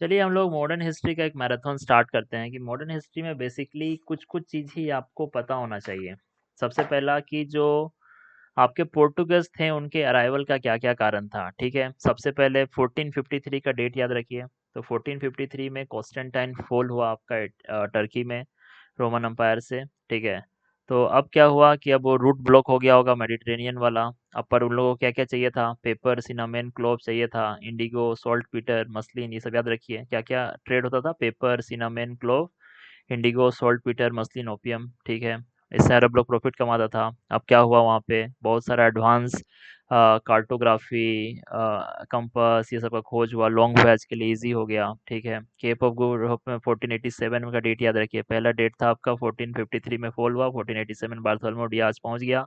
चलिए हम लोग मॉडर्न हिस्ट्री का एक मैराथन स्टार्ट करते हैं कि मॉडर्न हिस्ट्री में बेसिकली कुछ कुछ चीज़ ही आपको पता होना चाहिए। सबसे पहला कि जो आपके पोर्टुगीज थे उनके अराइवल का क्या क्या कारण था। ठीक है, सबसे पहले 1453 का डेट याद रखिए। तो 1453 में कॉन्स्टेंटाइन फॉल हुआ आपका टर्की में रोमन अम्पायर से। ठीक है, तो अब क्या हुआ कि अब वो रूट ब्लॉक हो गया होगा मेडिटेरेनियन वाला। अब पर उन लोगों को क्या क्या चाहिए था, पेपर, सिनामेन, क्लोव चाहिए था, इंडिगो, सॉल्ट पीटर, मसलिन, ये सब याद रखिए क्या क्या ट्रेड होता था। Pepper, cinnamon, clove, indigo, saltpetre, muslin, opium. ठीक है, इससे अरब लोग प्रॉफिट कमाता था। अब क्या हुआ, वहाँ पे बहुत सारा एडवांस कार्टोग्राफी, कंपास, ये सब का खोज हुआ। लॉन्ग वॉयज के लिए इजी हो गया। ठीक है, केप ऑफ गुड होप में 1487 का डेट याद रखिए। पहला डेट था आपका 1453 में फॉल हुआ, 1487 बार्थोलोमेव डियाज पहुंच गया।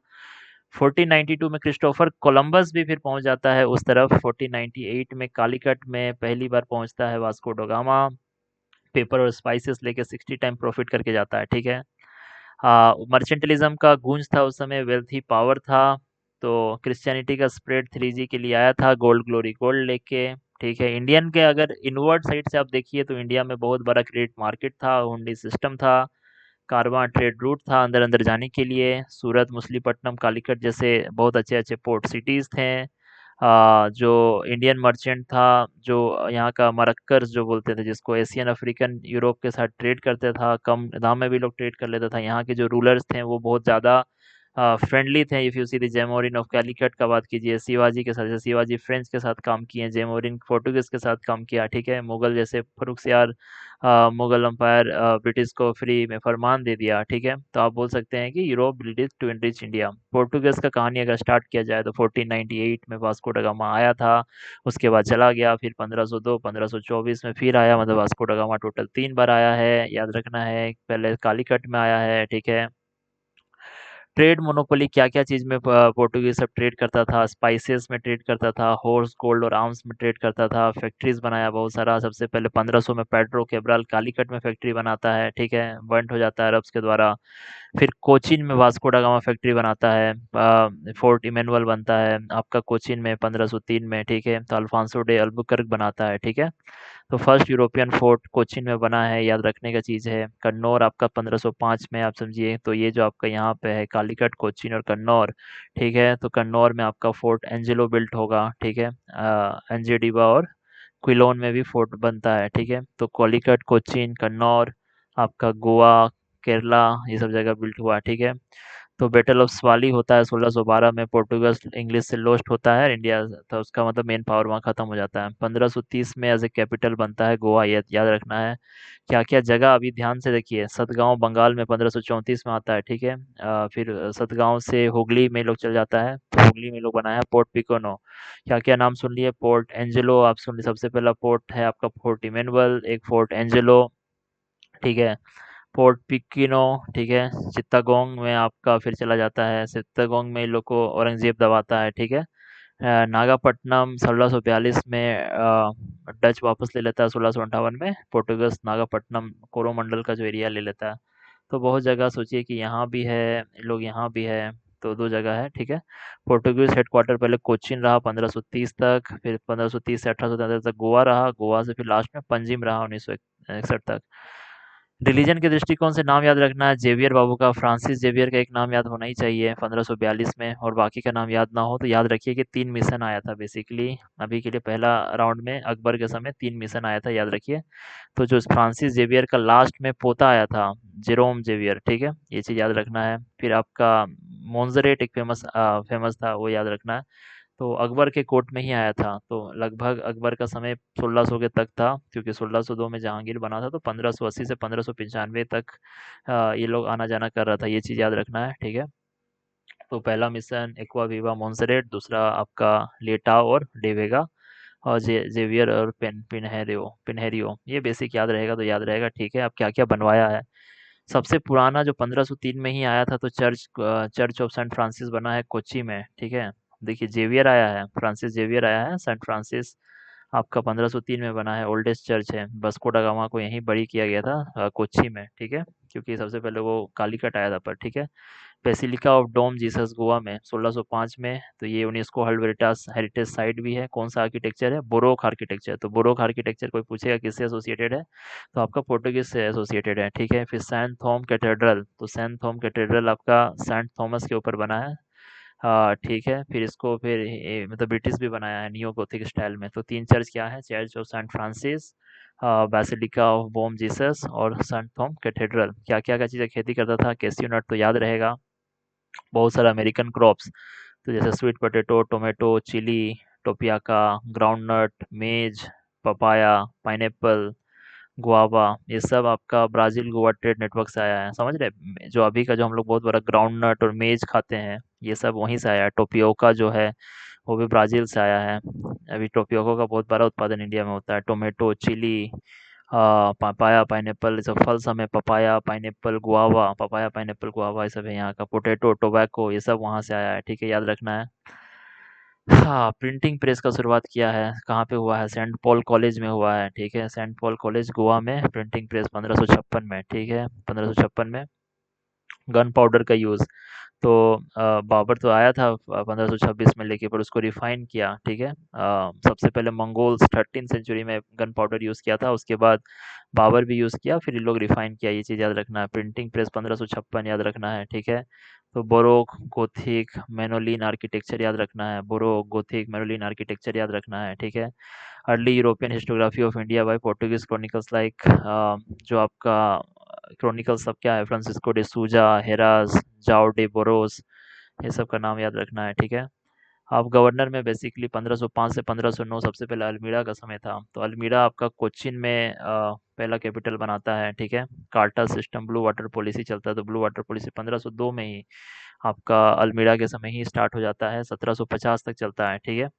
1492 में क्रिस्टोफर कोलंबस भी फिर पहुंच जाता है उस तरफ। 1498 में कालीकट में पहली बार पहुंचता है वास्को डोगामा, पेपर और स्पाइसेस लेके 60 टाइम प्रॉफिट करके जाता है। ठीक है, मर्चेंटलिज्म का गूंज था उस समय, वेल्थ ही पावर था। तो क्रिश्चियनिटी का स्प्रेड 3G के लिए आया था, गोल्ड ग्लोरी गोल्ड लेके। ठीक है, इंडियन के अगर इनवर्ड साइड से आप देखिए तो इंडिया में बहुत बड़ा क्रेडिट मार्केट था, हुंडी सिस्टम था, कारवां ट्रेड रूट था अंदर अंदर जाने के लिए। सूरत, मछलीपट्टनम, कालीकट जैसे बहुत अच्छे अच्छे पोर्ट सिटीज थे। जो इंडियन मर्चेंट था, जो यहाँ का मरक्कर्स जो बोलते थे, जिसको एशियन अफ्रीकन यूरोप के साथ ट्रेड करते था, कम दाम में भी लोग ट्रेड कर लेता था। यहाँ के जो रूलर्स थे वो बहुत ज़्यादा फ्रेंडली थे। If you see the Zamorin of Calicut का बात कीजिए, शिवाजी के साथ, जैसे शिवाजी फ्रेंच के साथ काम किए, जेमोरिन पोर्टुगीज के साथ काम किया। ठीक है, मुगल जैसे फर्रुखसियार, मुगल अंपायर ब्रिटिश को फ्री में फरमान दे दिया। ठीक है, तो आप बोल सकते हैं कि Europe British to enrich India. Portuguese का कहानी अगर स्टार्ट किया जाए तो 1498 में वास्को ड गामा आया था, उसके बाद चला गया, फिर 1502, 1524 में फिर आया। मतलब वास्को ड गामा टोटल 3 बार आया है, याद रखना है। पहले कालीकट में आया है। ठीक है, ट्रेड मोनोपोली क्या क्या चीज में पोर्टुगीज सब ट्रेड करता था, स्पाइसेस में ट्रेड करता था, हॉर्स, गोल्ड और आर्म्स में ट्रेड करता था, फैक्ट्रीज बनाया बहुत सारा। सबसे पहले 1500 में पेड्रो केब्राल कालीकट में फैक्ट्री बनाता है। ठीक है, बंट हो जाता है अरब्स के द्वारा। फिर कोचीन में वास्को डा गामा फैक्ट्री बनाता है, फोर्ट इमेनुअल बनता है आपका कोचीन में 1503 में। ठीक है, तो अल्फांसो डे अल्बुकर्क बनाता है। ठीक है, तो फर्स्ट यूरोपियन फोर्ट कोचीन में बना है, याद रखने का चीज़ है। कन्नौर आपका 1505 में, आप समझिए। तो ये जो आपका यहाँ पे है कालीकट, कोचीन और कन्नौर। ठीक है, तो कन्नौर में आपका फोर्ट एंजेलो बिल्ट होगा। ठीक है, एंजेडिबा और क्विलोन में भी फोर्ट बनता है। ठीक है, तो कालीकट, कोचीन, कन्नौर, आपका गोवा, केरला, ये सब जगह बिल्ट हुआ। ठीक है, तो बैटल ऑफ स्वाली होता है 1612 में, पोर्टुगस इंग्लिश से लोस्ट होता है इंडिया, तो उसका मतलब मेन पावर वहाँ खत्म हो जाता है। 1530 में एज ए कैपिटल बनता है गोवा, ये याद रखना है। क्या क्या जगह, अभी ध्यान से देखिए। सतगांव बंगाल में 1534 में आता है। ठीक है, फिर सतगांव से हुगली में लोग चल जाता है, तो हुगली में लोग बनाया पोर्ट पिकोनो। क्या क्या नाम सुन लिए, पोर्ट एंजेलो आप सुन लिए। सबसे पहला पोर्ट है आपका फोर्ट इमेनुअल, एक फोर्ट एंजेलो। ठीक है, फोर्ट पिकिनो। ठीक है, चित्तागोंग में आपका फिर चला जाता है। चित्तागोंग में इन लोग को औरंगजेब दबाता है। ठीक है, नागापट्टनम 1642 में डच वापस ले लेता है। 1658 में पोर्टुगस नागापट्टनम कोरोमंडल का जो एरिया ले लेता है। तो बहुत जगह सोचिए कि यहाँ भी है, इन लोग यहाँ भी है, तो दो जगह है। ठीक है, पोर्टुगीज हेडक्वार्टर पहले कोचीन रहा 1530 तक, फिर 1530 से 1833 तक गोवा रहा, गोवा से फिर लास्ट में पंजिम रहा 1961 तक। रिलीजन के दृष्टिकोण से नाम याद रखना है, जेवियर बाबू का, फ्रांसिस जेवियर का एक नाम याद होना ही चाहिए 1542 में। और बाकी का नाम याद ना हो तो याद रखिए कि 3 मिशन आया था बेसिकली। अभी के लिए पहला राउंड में अकबर के समय 3 मिशन आया था, याद रखिए। तो जो फ्रांसिस जेवियर का लास्ट में पोता आया था, जेरोम जेवियर। ठीक है, ये चीज़ याद रखना है। फिर आपका मोन्जरेट एक फेमस फेमस था, वो याद रखना है। तो अकबर के कोर्ट में ही आया था, तो लगभग अकबर का समय 1600 के तक था, क्योंकि 1602 में जहांगीर बना था, तो 1580 से 1595 तक ये लोग आना जाना कर रहा था। ये चीज़ याद रखना है। ठीक है, तो पहला मिशन एक्वा वीवा मोन्सेरेट, दूसरा आपका लेटाओ और डेवेगा, और जेवियर और पिनहेरियो, ये बेसिक याद रहेगा तो याद रहेगा। ठीक है, अब क्या क्या बनवाया है। सबसे पुराना जो 1503 में ही आया था, तो चर्च ऑफ सेंट फ्रांसिस बना है कोच्चि में। ठीक है, देखिए जेवियर आया है, फ्रांसिस जेवियर आया है, सेंट फ्रांसिस आपका 1503 में बना है, ओल्डेस्ट चर्च है। वास्को ड गामा को यहीं बड़ी किया गया था, कोच्चि में। ठीक है, क्योंकि सबसे पहले वो कालीकट आया था पर। ठीक है, basilica of Bom Jesus Goa में 1605 में। तो ये यूनेस्को वर्ल्ड हेरिटेज साइट भी है। कौन सा आर्किटेक्चर है? बोरोक आर्किटेक्चर। तो बोरोक आर्किटेक्चर कोई पूछेगा किससे एसोसिएटेड है, तो आपका पोर्टुगीज से एसोसिएटेड है। ठीक है, फिर सेंट थॉम कैथेड्रल। तो सेंट थॉम कैथेड्रल आपका सेंट थॉमस के ऊपर बना है। हाँ ठीक है, फिर इसको फिर मतलब ब्रिटिश भी बनाया है नियो गोथिक स्टाइल में। तो तीन चर्च क्या है? Church of Saint Francis, basilica of Bom Jesus और सेंट थॉम कैथेड्रल। क्या क्या क्या चीज़ें खेती करता था? कैसियो नट तो याद रहेगा। बहुत सारा अमेरिकन क्रॉप्स, तो जैसे sweet potato, tomato, chilli, tapioca, groundnut, maize, papaya, pineapple, guava, ये सब आपका ब्राज़ील गोवा ट्रेड नेटवर्क से आया है। समझ रहे? जो अभी का जो हम लोग बहुत बड़ा ग्राउंडनट और मेज खाते हैं, ये सब वहीं से आया है। टोपियोका जो है, वो भी ब्राज़ील से आया है। अभी टोपियोका का बहुत बड़ा उत्पादन इंडिया में होता है। टोमेटो, चिली, पपाया, पाइनएप्पल, ये सब फल सब में papaya, pineapple, guava, papaya, pineapple, guava, ये सब है यहाँ का। पोटैटो, टोबैको, ये सब वहाँ से आया है। ठीक है, याद रखना है। हाँ, प्रिंटिंग प्रेस का शुरुआत किया है, कहाँ पे हुआ है? सेंट पॉल कॉलेज में हुआ है। ठीक है, सेंट पॉल कॉलेज गोवा में प्रिंटिंग प्रेस 1556 में। ठीक है, 1556 में। गन पाउडर का यूज़, तो बाबर तो आया था 1526 में लेके, पर उसको रिफाइन किया। ठीक है, सबसे पहले मंगोल्स 13 सेंचुरी में गन पाउडर यूज़ किया था, उसके बाद बाबर भी यूज़ किया, फिर ये लोग रिफाइन किया। ये चीज़ याद रखना है। प्रिंटिंग प्रेस 1556 याद रखना है। ठीक है, तो बोरोक गोथिक मेनोलिन आर्किटेक्चर याद रखना है। बोरोक गोथिक मेनोलिन आर्किटेक्चर याद रखना है। ठीक है, early European historiography of India by Portuguese chronicles like, जो आपका क्रॉनिकल्स सब क्या है? फ्रांसिस्को डे सूजा, हेरास, जाओ डे बोरोस, ये सब का नाम याद रखना है। ठीक है, आप गवर्नर में बेसिकली 1505 से 1509 सबसे पहले अल्मीड़ा का समय था। तो अल्मीड़ा आपका कोचिन में पहला कैपिटल बनाता है। ठीक है, carta system blue water policy चलता है, तो ब्लू वाटर पॉलिसी 1502 में ही आपका अल्मीड़ा के समय ही स्टार्ट हो जाता है, 1750 तक चलता है। ठीक है,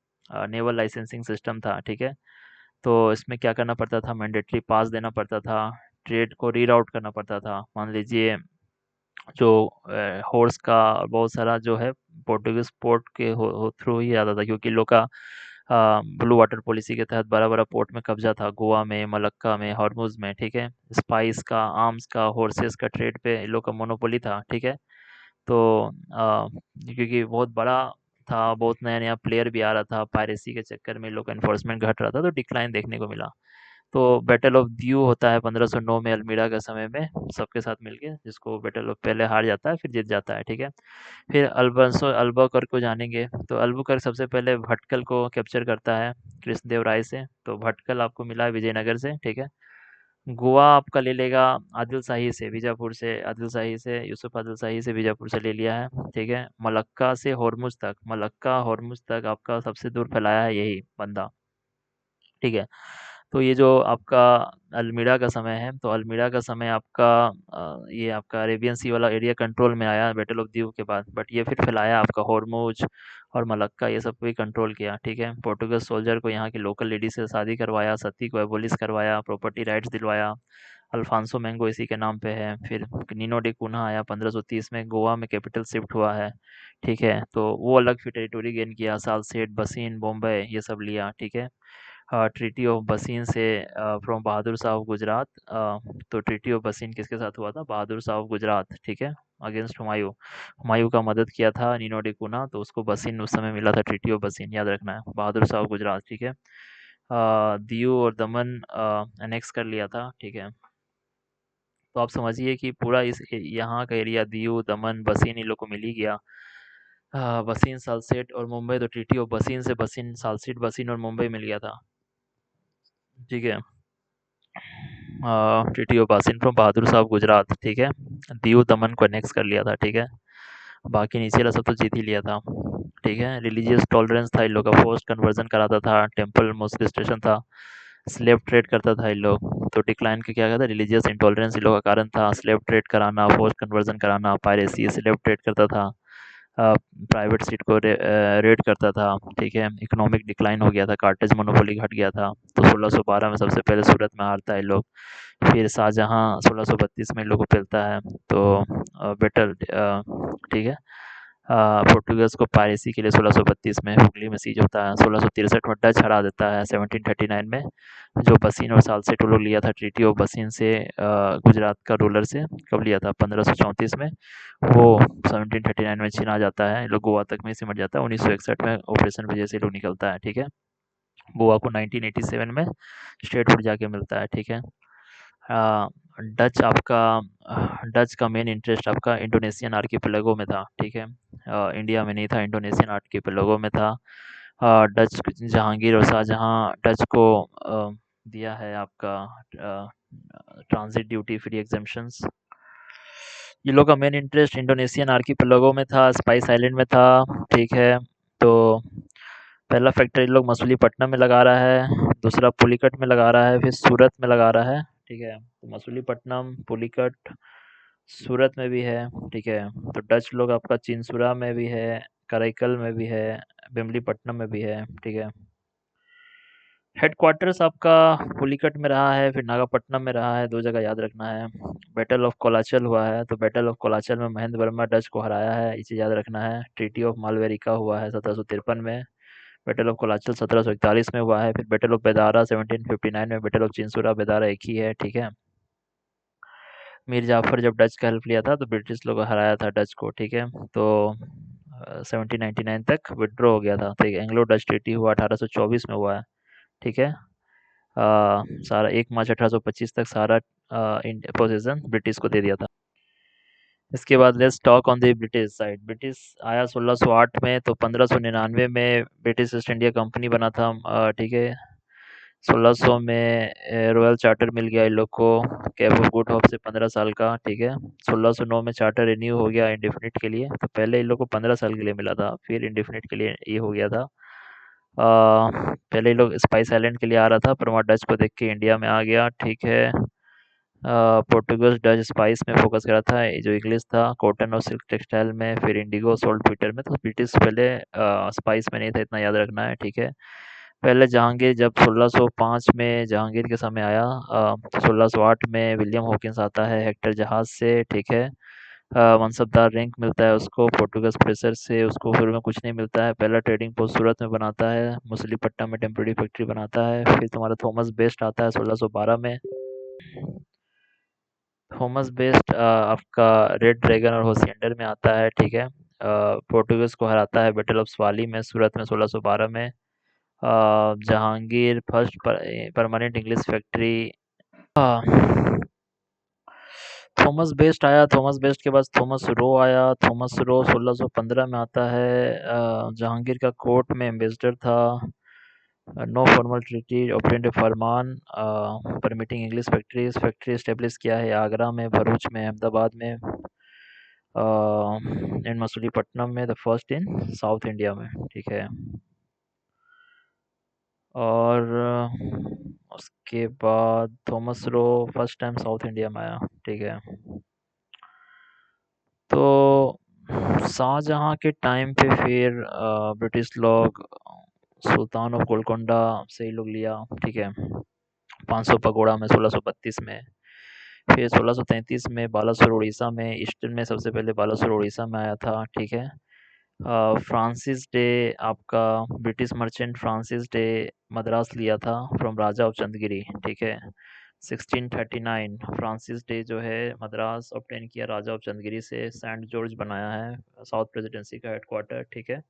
नेवल लाइसेंसिंग सिस्टम था। ठीक है, तो इसमें क्या करना पड़ता था? मैंडेटरी पास देना पड़ता था, ट्रेड को रीराउट करना पड़ता था। मान लीजिए जो हॉर्स का बहुत सारा जो है पोर्टुगीज पोर्ट के थ्रू ही आता था, क्योंकि लोग का ब्लू वाटर पॉलिसी के तहत बड़ा बड़ा पोर्ट में कब्जा था, गोवा में, मलक्का में, हॉर्मुज में। ठीक है, स्पाइस का, आर्म्स का, हॉर्सेस का ट्रेड पे इन लोग का मोनोपोली था। ठीक है, तो क्योंकि बहुत बड़ा था, बहुत नया नया प्लेयर भी आ रहा था, पायरेसी के चक्कर में इन लोग का इन्फोर्समेंट घट रहा था, तो डिक्लाइन देखने को मिला। तो बैटल ऑफ द्यू होता है 1509 में अल्मीड़ा के समय में, सबके साथ मिलके, जिसको बैटल ऑफ पहले हार जाता है फिर जीत जाता है। ठीक है, फिर अल्बंसो अल्बुकर्क को जानेंगे। तो अल्बुकर्क सबसे पहले भटकल को कैप्चर करता है कृष्णदेव राय से। तो भटकल आपको मिला है विजयनगर से। ठीक है, गोवा आपका ले लेगा आदिल शाही से, बीजापुर से, आदिल शाही से, यूसुफ आदिल शाही से बीजापुर से ले लिया है। ठीक है, मलक्का से होर्मुज तक, मलक्का होर्मुज तक आपका सबसे दूर फैलाया है यही बंदा। ठीक है, तो ये जो आपका अल्मीड़ा का समय है, तो अल्मीड़ा का समय आपका ये आपका अरेबियन सी वाला एरिया कंट्रोल में आया बैटल ऑफ द्वीप के बाद, बट ये फिर फैलाया आपका होर्मुज और मलक्का, ये सब को ही कंट्रोल किया। ठीक है, पोर्टुगल सोल्जर को यहाँ की लोकल लेडी से शादी करवाया, सती को एबोलिश करवाया, प्रॉपर्टी राइट्स दिलवाया। अल्फांसो मैंगो इसी के नाम पे है। फिर नीनो डी कुन्हा आया 1530 में, गोवा में कैपिटल शिफ्ट हुआ है। ठीक है, तो वो अलग फिर टेरिटोरी गेन किया, सालसेट, बसीन, बॉम्बे, ये सब लिया। ठीक है, ट्रीटी ऑफ बसीन से फ्रॉम बहादुर शाह ऑफ गुजरात। तो ट्रीटी ऑफ बसीन किसके साथ हुआ था? बहादुर शाह ऑफ गुजरात। ठीक है, अगेंस्ट हुमायूं। हुमायूं का मदद किया था नीनो डे कुना, तो उसको बसीन उस समय मिला था, ट्रीटी ऑफ बसीन याद रखना है, बहादुर शाह ऑफ गुजरात। ठीक है, दीव और दमन एनेक्स कर लिया था। ठीक है, तो आप समझिए कि पूरा इस यहाँ का एरिया दीव, दमन, बसीन इन लोग को मिल ही गया। बसीन, सालसेट और मुंबई, तो ट्रीटी ऑफ बसीन से बसीन, सालसेट, बसीन और मुंबई मिल गया था। ठीक है, ट्रीटी ऑफ बासिन फ्रॉम बहादुर साहब गुजरात। ठीक है, दीव दमन को नेक्स्ट कर लिया था। ठीक है, बाकी नीचे वाला सब तो जीत ही लिया था। ठीक है, रिलीजियस टॉलरेंस था इन लोग का, फोर्स्ड कन्वर्जन कराता था, टेम्पल मॉस्क स्टेशन था, स्लेव ट्रेड करता था इन लोग। तो डिक्लाइन के क्या कहता है? रिलीजियस इंटॉलरेंस इन लोग का कारण था, स्लेव ट्रेड कराना, फोर्स्ड कन्वर्जन कराना, पायरेसी, स्लेव ट्रेड करता था, प्राइवेट सीट को रेड करता था। ठीक है, इकोनॉमिक डिक्लाइन हो गया था, कार्टेज मोनोपोली घट गया था। तो 1612 में सबसे पहले सूरत में हारता है लोग। फिर शाहजहाँ 1632 में इन लोग को पेलता है। तो बेटर, ठीक है, पोर्टुगीज को पायरेसी के लिए 1632 में हुगली में सीज होता है। 1663 में डच हरा देता है 1739 में, जो बसीन और साल्सेट वो लोग लिया था ट्रीटी ऑफ बसीन से, गुजरात का रूलर से। कब लिया था? 1534 में। वो 1739 में छीना जाता है, ये लोग गोवा तक में ही सिमट जाता है। 1961 में ऑपरेशन विजय से ये लोग निकलता है, ठीक है। गोवा को 1987 में स्टेटहुड जाके मिलता है, ठीक है। अ, डच आपका डच का मेन इंटरेस्ट आपका इंडोनेशियन आर्किपेलागो में था, ठीक है। इंडिया में नहीं था, इंडोनेशियन आर्किपेलागो में था। डच जहांगीर और शाहजहां डच को दिया है आपका ट्रांजिट ड्यूटी फ्री एग्जेम्पशंस। ये लोग का मेन इंटरेस्ट इंडोनेशियन आर्किपेलागो में था, स्पाइस आइलैंड में था, ठीक है। तो पहला फैक्ट्री ये लोग मछलीपट्टनम में लगा रहा है, दूसरा पुलिकट में लगा रहा है, फिर सूरत में लगा रहा है, ठीक है। तो मछलीपट्टनम, पुलिकट, सूरत में भी है, ठीक है। तो डच लोग आपका चिंसुरा में भी है, कराईकल में भी है, बेमलीपट्टनम में भी है, ठीक है। हेडक्वार्टर्स आपका पुलिकट में रहा है, फिर नागापट्टनम में रहा है, 2 जगह याद रखना है। बैटल ऑफ कोलाचल हुआ है, तो बैटल ऑफ कोलाचल में महेंद्र वर्मा डच को हराया है, इसे याद रखना है। ट्रीटी ऑफ मालवेरिका हुआ है 1753 में। बैटल ऑफ कोलाचल 1741 में हुआ है, फिर बैटल ऑफ बेदारा 1759 में, बैटल ऑफ चिंसुरा बेदारा एक ही है, ठीक है। मीर जाफर जब डच का हेल्प लिया था तो ब्रिटिश लोगों हराया था डच को, ठीक है। तो 1799 तक विड्रॉ हो गया था, तो एक एंग्लो डच ट्रीटी हुआ 1824 में हुआ है, ठीक है। सारा 1 मार्च 1825 तक सारा पोजीशन ब्रिटिश को दे दिया था। इसके बाद let's talk on the British side. British आया 1608 में, तो 1599 में ब्रिटिश ईस्ट इंडिया कंपनी बना था, ठीक है। 1600 में रॉयल चार्टर मिल गया इन लोग को, कैप ऑफ गुड होप से 15 साल का, ठीक है। 1609 में चार्टर रिन्यू हो गया इंडेफिनिट के लिए, तो पहले इन लोग को 15 साल के लिए मिला था, फिर इंडेफिनिट के लिए ये हो गया था। पहले ये लोग स्पाइस आइलैंड के लिए आ रहा था, पर वहाँ डच को देख के इंडिया में आ गया, ठीक है। पोर्टुगीज डच स्पाइस में फोकस करा था, ये जो इंग्लिश था कॉटन और सिल्क टेक्सटाइल में, फिर इंडिगो सोल्ट पीटर में। तो ब्रिटिश पहले स्पाइस में नहीं था, इतना याद रखना है, ठीक है। पहले जहांगीर जब 1605 में जहांगीर के समय आया, 1608 में विलियम हॉकिंस आता है हेक्टर जहाज से, ठीक है। मनसबदार रैंक मिलता है उसको पोर्टुगीज प्रेशर से, उसको शुरू में कुछ नहीं मिलता है। पहला ट्रेडिंग पोस्ट सूरत में बनाता है, मछलीपट्टनम में टेम्परेरी फैक्ट्री बनाता है। फिर तुम्हारा थॉमस बेस्ट आता है 1612 में। थॉमस बेस्ट आपका रेड ड्रैगन और होसिएंडर में आता है, ठीक है। पोर्टुगीज को हराता है बैटल ऑफ स्वाली में, सूरत में 1612 में। Jahangir first permanent English factory. Thomas best आया, थॉमस बेस्ट के बाद थॉमस रो आया। थॉमस रो 1615 में आता है, जहांगीर का कोर्ट में एम्बेसडर था। No formal treaty obtained farman permitting English factories. Factory establish किया है आगरा में, भरूच में, अहमदाबाद में, इन मसूलीपट्टनम में, the first in south India में, ठीक है। और उसके बाद Thomas row first time south India में आया, ठीक है। तो शाहजहाँ के टाइम पे फिर ब्रिटिश लोग सुल्तान ऑफ गोलकोंडा से ही लोग लिया, ठीक है। 500 पगोड़ा में 1632 में। फिर 1633 में बालासोर उड़ीसा में, ईस्टर्न में सबसे पहले बालासोर उड़ीसा में आया था, ठीक है। फ्रांसिस डे आपका British merchant Francis day Madras लिया था फ्रॉम राजा ऑफ चंदगिरी, ठीक है। 1639 फ्रांसिस डे जो है मद्रास ऑब्टेन किया राजा ऑफ चंदगिरी से, सेंट जॉर्ज बनाया है साउथ प्रेसिडेंसी का हेडक्वार्टर, ठीक है।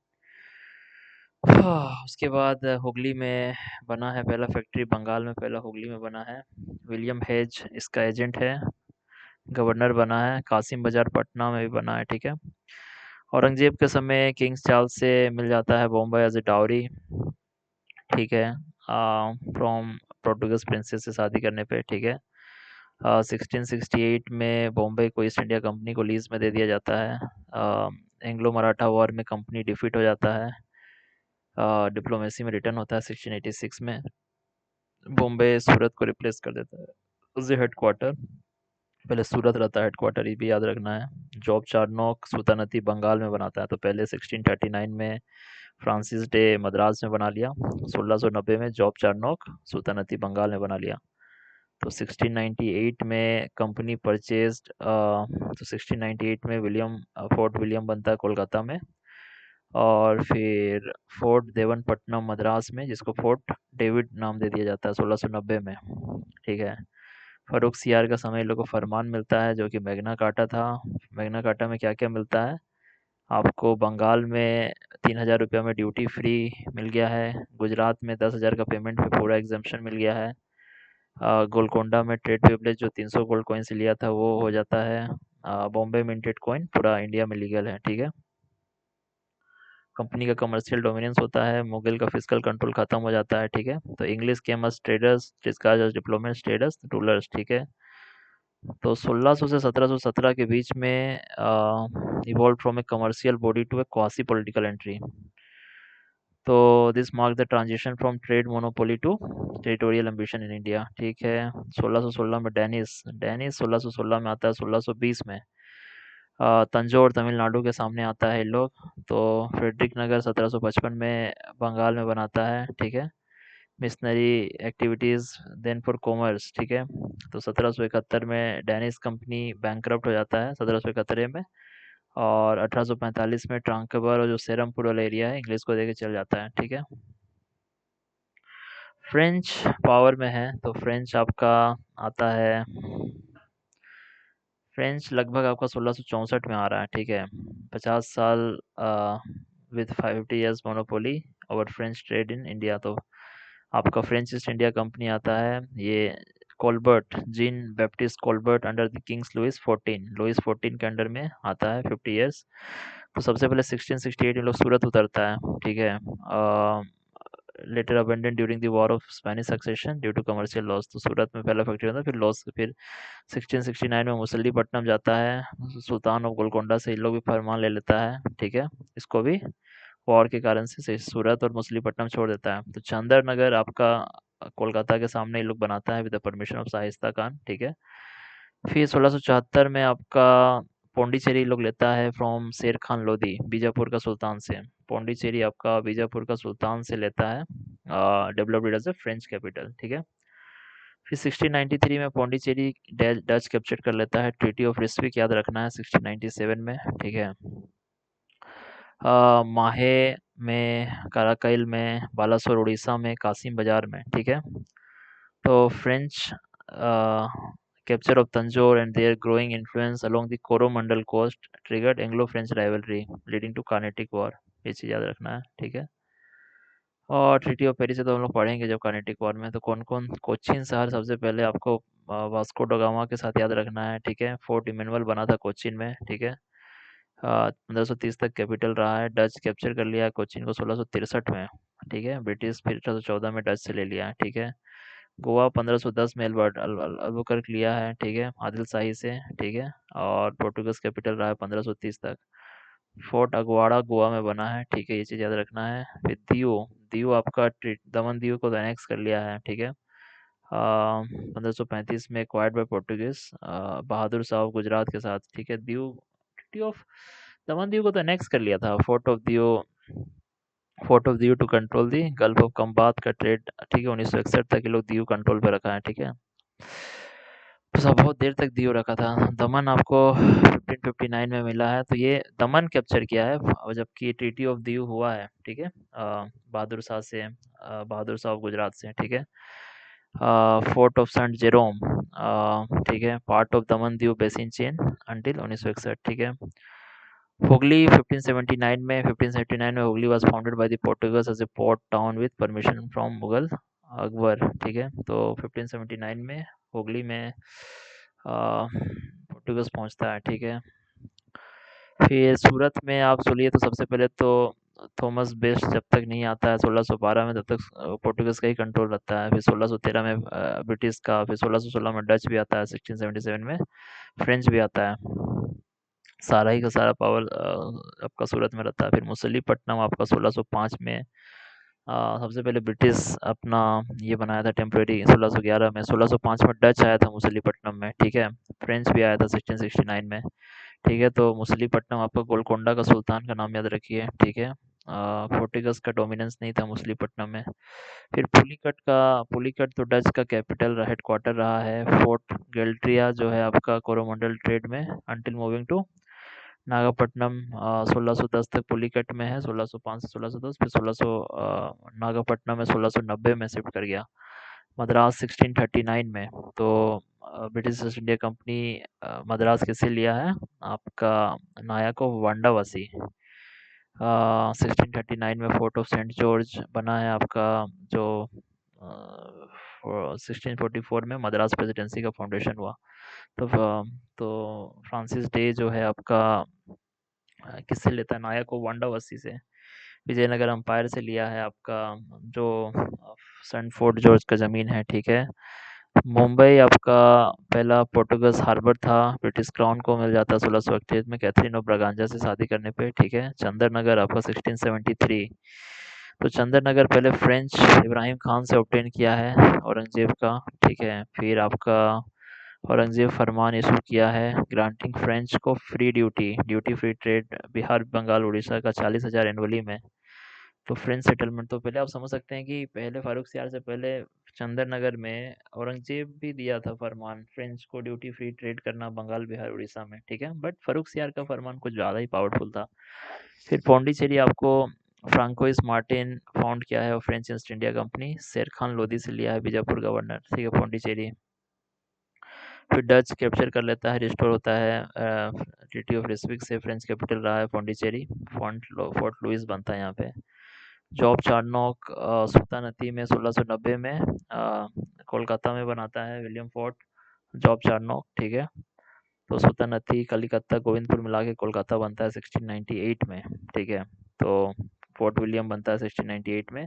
उसके बाद हुगली में बना है पहला फैक्ट्री, बंगाल में पहला हुगली में बना है। विलियम हेज इसका एजेंट है, गवर्नर बना है। कासिम बाजार पटना में भी बना है, ठीक है। औरंगजेब के समय किंग्स चार्ल्स से मिल जाता है बॉम्बे एज ए डाउरी, ठीक है। फ्रॉम पोर्टुगीज प्रिंसेस से शादी करने पे, ठीक है। 1668 में बॉम्बे को ईस्ट इंडिया कंपनी को लीज में दे दिया जाता है। एंग्लो मराठा वॉर में कंपनी डिफीट हो जाता है, डिप्लोमेसी में रिटर्न होता है 1686 में। बॉम्बे सूरत को रिप्लेस कर देता है उससे हेडक्वार्टर। पहले सूरत रहता है हेडक्वार्टर, ये भी याद रखना है। जॉब चार्नोक सुल्तानती बंगाल में बनाता है, तो पहले 1639 में फ्रांसिस डे मद्रास में बना लिया, 1690 में जॉब चार्नोक सुल्तानती बंगाल में बना लिया। तो 1698 में कंपनी परचेज्ड, तो 1698 में फोर्ट विलियम बनता है कोलकाता में। और फिर फोर्ट देवनपट्टनम मद्रास में, जिसको फोर्ट डेविड नाम दे दिया जाता है 1690 में। ठीक है। फर्रुख सियार का समय इन लोगों को फरमान मिलता है जो कि मैग्ना कार्टा था। मैग्ना कार्टा में क्या क्या मिलता है आपको? बंगाल में 3000 रुपये में ड्यूटी फ्री मिल गया है। गुजरात में 10,000 का पेमेंट पे पूरा एग्जामेशन मिल गया है। गोलकोंडा में ट्रेड प्रिविलेज जो 300 गोल्ड कॉइन से लिया था वो हो जाता है। बॉम्बे मिंटेड कॉइन पूरा इंडिया में लीगल है। ठीक है। कंपनी का कमर्शियल डोमिनेंस होता है। मुगल का फिजिकल कंट्रोल खत्म हो जाता है। ठीक है। तो English came as traders, disguise as diplomats, traders, rulers. ठीक है। तो 1600 से 1717 के बीच में evolve from a commercial body to a quasi political entry. तो this mark the transition from trade monopoly to territorial ambition in India. ठीक है। 1616 में डेनिस डेनिस 1616 में आता है। 1620 में तंजौर तमिलनाडु के सामने आता है ये लोग। तो फ्रेडरिक नगर 1755 में बंगाल में बनाता है। ठीक है। Missionary activities then for commerce. ठीक है। तो 1771 में डेनिस कंपनी बैंकरप्ट हो जाता है 1771 में। और 1845 में ट्रांकबर और जो सेरमपुर वाला एरिया है इंग्लिश को देके चल जाता है। ठीक है। फ्रेंच पावर में है तो फ्रेंच आपका आता है। फ्रेंच लगभग आपका 1664 में आ रहा है। ठीक है। 50 साल with 50 years monopoly over French trade in India. तो आपका फ्रेंच ईस्ट इंडिया कंपनी आता है। ये Colbert Jean Baptiste Colbert under the king's Louis 14 के अंडर में आता है। 50 years। तो सबसे पहले 1668 में लोग सूरत उतरता है। ठीक है। Later abandoned during the war of Spanish succession due to commercial loss. तो सूरत में पहला फैक्ट्री होता है, फिर लॉस, फिर 1669 में मुसल्लीपट्टनम जाता है। सुल्तान ऑफ गोलकोंडा से इन लोग भी फरमान ले लेता है। ठीक है। इसको भी वॉर के कारण से सूरत और मछलीपट्टनम छोड़ देता है। तो चंदर नगर आपका कोलकाता के सामने ये लोग बनाता है with the permission of Shaista Khan. ठीक है। फिर 1674 में आपका पौंडीचेरी लोग लेता है फ्रॉम शेर खान लोधी, बीजापुर का सुल्तान से। पौंडीचेरी आपका बीजापुर का सुल्तान से लेता है, developed as a French capital. ठीक है। फिर 1693 में पौंडीचेरी डच कैप्चर कर लेता है। ट्रीटी ऑफ रिस्विक याद रखना है 1697 में। ठीक है। माहे में, कराकईल में, बालासोर उड़ीसा में, कासिम बाजार में। ठीक है। तो French capture of Tanjore and their growing influence along the Coromandel coast triggered Anglo-French rivalry, leading to Carnatic War। ये चीज़ याद रखना है। ठीक है। और ट्रीटी ऑफ पेरिस से तो हम लोग पढ़ेंगे जब कार्नेटिक वॉर में। तो कौन कौन? कोचीन शहर सबसे पहले आपको वास्को ड गामा के साथ याद रखना है। ठीक है। फोर्ट इमेनुअल बना था कोचीन में। ठीक है। 1530 तक कैपिटल रहा है। डच कैप्चर कर लिया कोचीन को 1663 में। ठीक है। ब्रिटिश फिर 1814 में डच से ले लिया है। ठीक है। गोवा 1510 में अल्बुकर्क लिया है। ठीक है। आदिल शाही से। ठीक है। और पोर्टुगीज कैपिटल रहा है 1530 तक। फोर्ट अगवाड़ा गोवा में बना है। ठीक है। ये चीज़ याद रखना है। फिर दीव दीव आपका दमन दीव को तो एनेक्स कर लिया है। ठीक है। 1535 में एक्वायर्ड बाय पोर्टुगीज, बहादुर शाह गुजरात के साथ। ठीक है। दीव ट्रीटी ऑफ दमन दीव को तो एनेक्स कर लिया था। Fort of Diu to control the gulf of Khambhat का ट्रेड। ठीक है। 1961 तक ये लोग दीव कंट्रोल पे रखा है। ठीक है। तो सब बहुत देर तक दीव रखा था। दमन आपको 1559 में मिला है। तो ये दमन कैप्चर किया है, और जबकि ट्रीटी ऑफ दीव हुआ है। ठीक है। बहादुर शाह से, बहादुर शाह गुजरात से। ठीक है। फोर्ट ऑफ सेंट जेरोम, ठीक है, part of Daman Diu basin chain until 1961। ठीक है। हुगली 1579 में Hooghly was founded by the Portuguese as a port town with permission from Mughal Akbar. ठीक है। तो 1579 में हुगली में पोर्टुगीज पहुंचता है। ठीक है। फिर सूरत में आप सुनिए तो सबसे पहले तो थॉमस बेस्ट जब तक नहीं आता है 1612 में, तब तक पोर्टुगीज का ही कंट्रोल रहता है। फिर 1613 में ब्रिटिश का, फिर 1616 में डच भी आता है, 1677 में फ्रेंच भी आता है। सारा ही का सारा पावर आपका सूरत में रहता है। फिर मुसल्लीपट्टनम आपका 1605 में सबसे पहले ब्रिटिश अपना ये बनाया था टेम्परेरी 1611 में। 1605 में डच आया था मुसल्लीपट्टनम में। ठीक है। फ्रेंच भी आया था 1669 में। ठीक है। तो मुसल्लीपट्टनम आपका गोलकोंडा का सुल्तान का नाम याद रखिए। ठीक है। पोर्टुगीज का डोमिनेंस नहीं था मछलीपट्टनम में। फिर पुलिकट तो डच का कैपिटल हेडक्वार्टर रहा है। फोर्ट गेल्ट्रिया जो है आपका कोरोमंडल ट्रेड में अंटिल मूविंग टू नागापट्टनम 1610 तक पुलिकट में है, 1605 से 1610, फिर 1600 नागापट्टनम में 1690 में शिफ्ट कर गया। मद्रास 1639 में। तो British east India company Madras किससे लिया है? आपका नायक ऑफ वांडावसी। 1639 में फोर्ट ऑफ सेंट जॉर्ज बना है आपका, जो 1644 में मद्रास प्रेसिडेंसी का फाउंडेशन हुआ। तो फ्रांसिस डे जो है आपका किससे लेता है? नायक को वांडावसी से। विजयनगर अंपायर से लिया है आपका, जो सन फोर्ट जॉर्ज का ज़मीन है, ठीक है। मुंबई आपका पहला पोर्टुगीज हार्बर था, ब्रिटिश क्राउन को मिल जाता है 1631 में कैथरीन ऑफ ब्रागांजा से शादी करने पे, ठीक है। चंद्रनगर आपका 1673। तो चंद्रनगर पहले फ्रेंच इब्राहिम खान से ऑब्टेन किया है, औरंगजेब का, ठीक है। फिर आपका औरंगजेब फरमान इशू किया है ग्रांटिंग फ्रेंच को free duty free trade Bihar Bengal Orissa का 40,000 एनुअली में। तो फ्रेंच सेटलमेंट तो पहले आप समझ सकते हैं कि पहले फारूक सियार से पहले चंद्रनगर में औरंगजेब भी दिया था फरमान फ्रेंच को ड्यूटी फ्री ट्रेड करना बंगाल बिहार उड़ीसा में, ठीक है। बट फारूक सियार का फरमान कुछ ज़्यादा ही पावरफुल था। फिर पौंडीचेरी आपको फ्रांकोइस मार्टिन फाउंड किया है और फ्रेंच ईस्ट इंडिया कंपनी शेर खान लोधी से लिया है बीजापुर गवर्नर, ठीक है, पौंडीचेरी। फिर डच कैप्चर कर लेता है, रिस्टोर होता है ट्रीटी ऑफ रिस्विक से। फ्रेंच कैपिटल रहा है पौंडीचेरी, फोर्ट लुइस बनता है यहाँ पे। जॉब चार्नोक सुल्तानती में 1690 में कोलकाता में बनाता है विलियम फोर्ट जॉब चार्नोक, ठीक है। तो सुल्तानती कलिकत्ता गोविंदपुर मिला के कोलकाता बनता है 1698 में, ठीक है। तो फोर्ट विलियम बनता है 1698 में,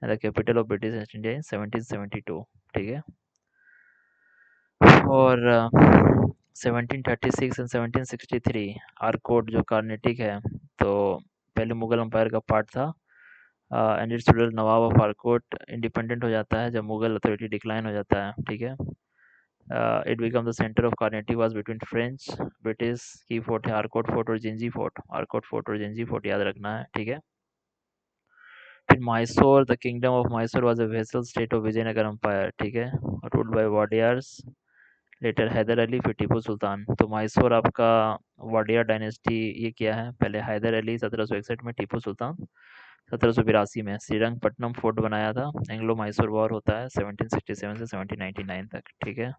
the capital of British east India in 1772, ठीक है। और 1736 एंड 1763 आरकोट जो कार्नेटिक है, तो पहले मुगल एम्पायर का पार्ट था। And it's Nawab of Arcot independent हो जाता है जब मुगल अथॉरिटी डिक्लाइन हो जाता है, ठीक है। It become the centre of Carnatic was between French British की फोर्ट है आरकोट फोर्ट और जिंजी फोर्ट, आरकोट फोर्ट और जिंजी फोर्ट याद रखना है, ठीक है। फिर Mysore, the kingdom of Mysore was a vassal state of Vijayanagara empire, ठीक है, ruled by Wadiyars, later Hyder Ali, फिर टीपू सुल्तान। तो मैसूर आपका वाडिया डायनेस्टी ये किया है, पहले हैदर अली 1761 में, टीपू सुल्तान 1782 में। श्रीरंगपट्टनम फोर्ट बनाया था। एंग्लो मैसूर वॉर होता है 1767 से 1799 तक, ठीक है।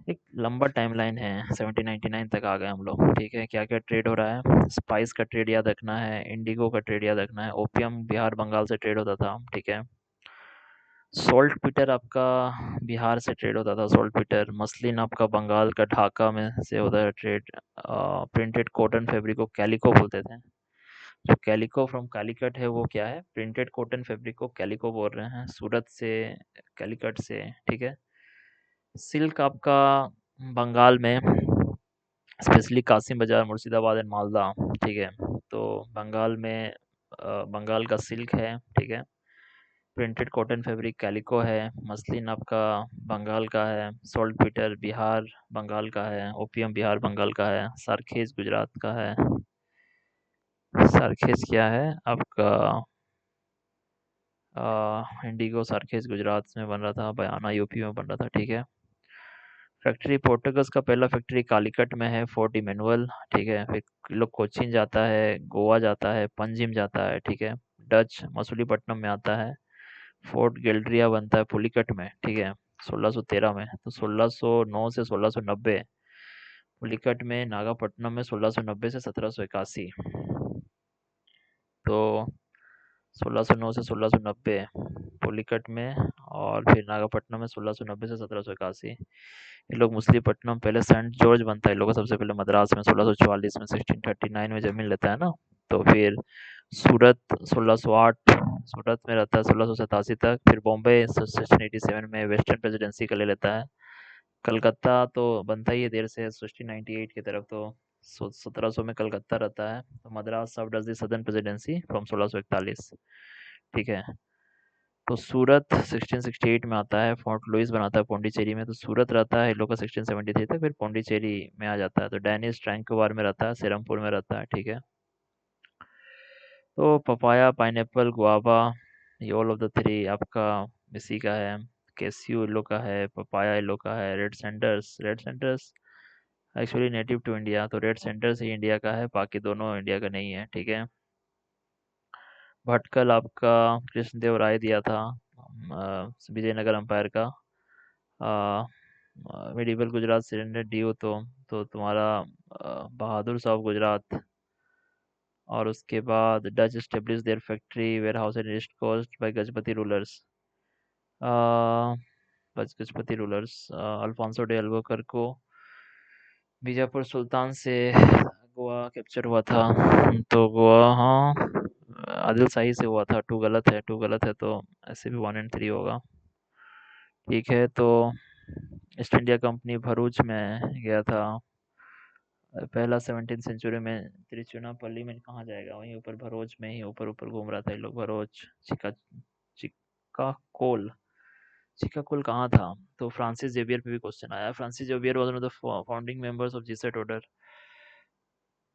एक लंबा टाइमलाइन है, 1799 तक आ गए हम लोग, ठीक है। क्या क्या ट्रेड हो रहा है? स्पाइस का ट्रेड याद रखना है, इंडिगो का ट्रेड याद रखना है, ओपियम बिहार बंगाल से ट्रेड होता था, ठीक है। सोल्ट पीटर आपका बिहार से ट्रेड होता था, सोल्ट पीटर। मसलिन आपका बंगाल का ढाका में से होता है ट्रेड। प्रिंटेड कॉटन फैब्रिक को कैलिको बोलते थे। जो कैलिको फ्रॉम कैलिकट है वो क्या है? प्रिंटेड कॉटन फैब्रिक को कैलिको बोल रहे हैं, सूरत से, कैलिकट से, ठीक है। सिल्क आपका बंगाल में, स्पेशली कासिम बाजार, मुर्शिदाबाद एंड मालदा, ठीक है। तो बंगाल में बंगाल का सिल्क है, ठीक है। प्रिंटेड कॉटन फैब्रिक कैलिको है। मसलिन आपका बंगाल का है। सॉल्ट पीटर बिहार बंगाल का है। ओपियम बिहार बंगाल का है। सारखेज गुजरात का है। सारखेज क्या है आपका? इंडिगो सारखेज गुजरात में बन रहा था, बयाना यूपी में बन रहा था, ठीक है। फैक्ट्री पोर्टुगस का पहला फैक्ट्री कालीकट में है, फोर्ट इमेनुअल, ठीक है। फिर लोग कोचीन जाता है, गोवा जाता है, पंजिम जाता है, ठीक है। डच मसूलीपट्टनम में आता है। फोर्ट गेल्ड्रिया बनता है पुलिकट में, ठीक है, 1613 में। तो 1609 से 1690 पुलिकट में, नागापट्टनम में 1690 से 1781। तो 1609 से 1690 पुलिकट में, और फिर नागापट्टनम में 1690 से 1781। ये लोग मछलीपट्टनम, पहले सेंट जॉर्ज बनता है लोगों का सबसे पहले मद्रास में 1644 में, 1639 में ज़मीन लेता है ना। तो फिर सूरत 1608 सूरत में रहता है 1687 तक। फिर बॉम्बे 1687 में वेस्टर्न प्रेसिडेंसी का ले लेता है। कलकत्ता तो बनता ही है देर से 1698 की तरफ, तो 1700 में कलकत्ता रहता है। तो मद्रास सब does the southern presidency from 1641, ठीक है। तो सूरत 1668 में आता है, फोर्ट लुइस बनाता है पौंडीचेरी में। तो सूरत रहता है इन लोग का 1673 तक, फिर पौंडीचेरी में आ जाता है। तो डैनिश ट्रैंकोबार में रहता है, सेरमपुर में रहता है, ठीक है। तो पपाया, पाइनएप्पल, गुआवा, ये ऑल ऑफ द थ्री आपका इसी का है। कैसियो येलो का है, पपाया येलो का है। Red centres actually native to India, तो रेड सेंटर्स ही इंडिया का है, बाकी दोनों इंडिया का नहीं है, ठीक है। भटकल आपका कृष्णदेव राय दिया था, विजयनगर अंपायर का। मिडिवल गुजरात सिलेंडर डी हो तो तुम्हारा बहादुर शाह गुजरात। और उसके बाद Dutch establish their factory warehouse and east coast by Gajapati rulers. Gajapati rulers Alfonso de Albuquerque को बीजापुर सुल्तान से गोवा कैप्चर हुआ था। तो गोवा, हाँ, आदिल शाही से हुआ था। टू गलत है तो ऐसे भी 1 and 3 होगा। ठीक है, तो ईस्ट इंडिया कंपनी भरूच में गया था पहला 17th सेंचुरी में। त्रिचुनापल्ली में कहाँ जाएगा, वहीं ऊपर भरूच में ही ऊपर ऊपर घूम रहा था ये लोग। भरूच, चिकाकोल चिकाकोल कहाँ था। तो फ्रांसिस जेवियर पे भी क्वेश्चन आया। Francis Xavier was one of the founding members of Jesuit order.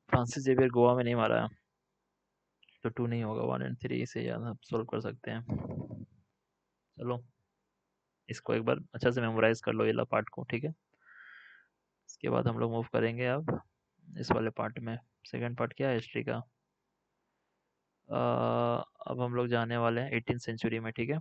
Francis Xavier Goa में नहीं मारा है, तो 2 नहीं होगा, 1 and 3 से ज़्यादा सोल्व कर सकते हैं। चलो, इसको एक बार अच्छा से मेमोराइज कर लो ये ला पार्ट को, ठीक है। इसके बाद हम लोग मूव करेंगे अब इस वाले पार्ट में। सेकंड पार्ट क्या है हिस्ट्री का। अब हम लोग जाने वाले हैं 18th सेंचुरी में, ठीक है।